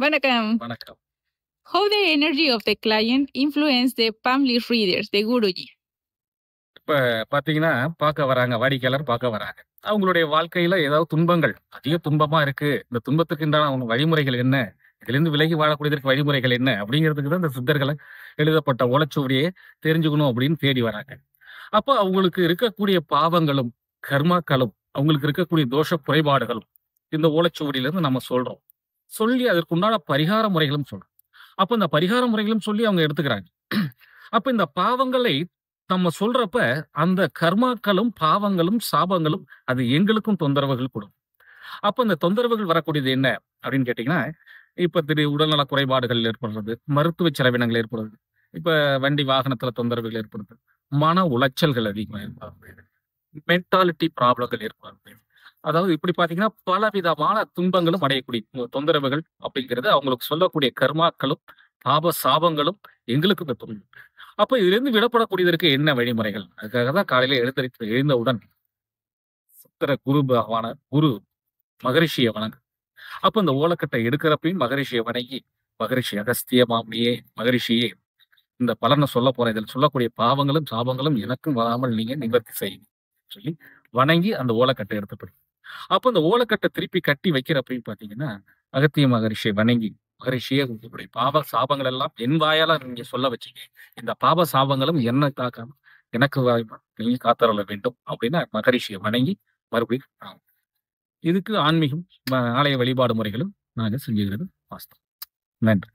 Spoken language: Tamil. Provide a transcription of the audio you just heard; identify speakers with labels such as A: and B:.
A: வணக்கம்.
B: வணக்கம்.
A: How the energy of the client influence the palm leaf readers, the Guruji?
B: இப்ப பார்த்தீங்கன்னா, வாடிக்கையாளர் பார்க்க வராங்க. அவங்களுடைய வாழ்க்கையில ஏதாவது துன்பங்கள், அதிக துன்பமா இருக்கு. இந்த துன்பத்துக்கு உண்டான அவங்க வழிமுறைகள் என்ன? இதிலிருந்து விலகி வாழக்கூடியதற்கு வழிமுறைகள் என்ன? அப்படிங்கிறதுக்கு தான் இந்த சித்தர்கள எழுதப்பட்ட ஓலைச்சுவடியே தெரிஞ்சுக்கணும் அப்படின்னு தேடி வராங்க. அப்ப அவங்களுக்கு இருக்கக்கூடிய பாவங்களும், கர்மாக்களும், அவங்களுக்கு இருக்கக்கூடிய தோஷ குறைபாடுகளும், இந்த ஓலைச்சுவடியிலிருந்து நம்ம சொல்றோம். சொல்லி அதற்கு உண்டான பரிகார முறைகளும் சொல்றோம். அப்ப இந்த பரிகார முறைகளும் சொல்லி அவங்க எடுத்துக்கிறாங்க. அப்ப இந்த பாவங்களை நம்ம சொல்றப்ப, அந்த கர்மாக்களும், பாவங்களும், சாபங்களும் அது எங்களுக்கும் தொந்தரவுகள் கொடுக்கும். அப்ப இந்த தொந்தரவுகள் வரக்கூடியது என்ன அப்படின்னு கேட்டீங்கன்னா, இப்ப உடல்நல குறைபாடுகள் ஏற்படுறது, மருத்துவ செலவினங்கள் ஏற்படுறது, இப்ப வண்டி வாகனத்துல தொந்தரவுகள் ஏற்படுது, மன உளைச்சல்கள் அதிகமா ஏற்படுது, மென்டாலிட்டி ப்ராப்ளங்கள் ஏற்படுது. அதாவது இப்படி பார்த்தீங்கன்னா, பலவிதமான துன்பங்களும் அடையக்கூடிய தொந்தரவுகள் அப்படிங்கிறது அவங்களுக்கு சொல்லக்கூடிய கர்மாக்களும், பாப சாபங்களும் எங்களுக்கு பெற்றும். அப்ப இதிலிருந்து விடப்படக்கூடியதற்கு என்ன வழிமுறைகள்? அதுக்காக தான் காலையில எழுந்தவுடன் சித்திர குரு பகவான குரு மகரிஷிய வணங்கு. அப்ப இந்த ஓலக்கட்டை எடுக்கிறப்பயும் மகரிஷிய வணங்கி, மகரிஷி அகஸ்திய மாமுனியே, மகரிஷியே இந்த பலன சொல்லப் போறேன். இதில் சொல்லக்கூடிய பாவங்களும், சாபங்களும் எனக்கும் வராமல் நீங்க நிவர்த்தி செய்யுங்க. சொல்லி வணங்கி அந்த ஓலக்கட்டை எடுத்து போய் அப்ப அந்த ஓலக்கட்ட திருப்பி கட்டி வைக்கிறப்பயும் பார்த்தீங்கன்னா, அகத்திய மகரிஷிய வணங்கி, மகரிஷியே உங்களுடைய பாவ சாபங்கள் எல்லாம் என் வாயால நீங்க சொல்ல வச்சீங்க. இந்த பாப சாபங்களும் என்ன தாக்காம எனக்கு நீங்க காத்தருள வேண்டும் அப்படின்னு மகரிஷிய வணங்கி மறுபடியும் இதுக்கு ஆன்மீகம், ஆலய வழிபாடு முறைகளும் நாங்க செஞ்சுக்கிறது வாஸ்தவம். நன்றி.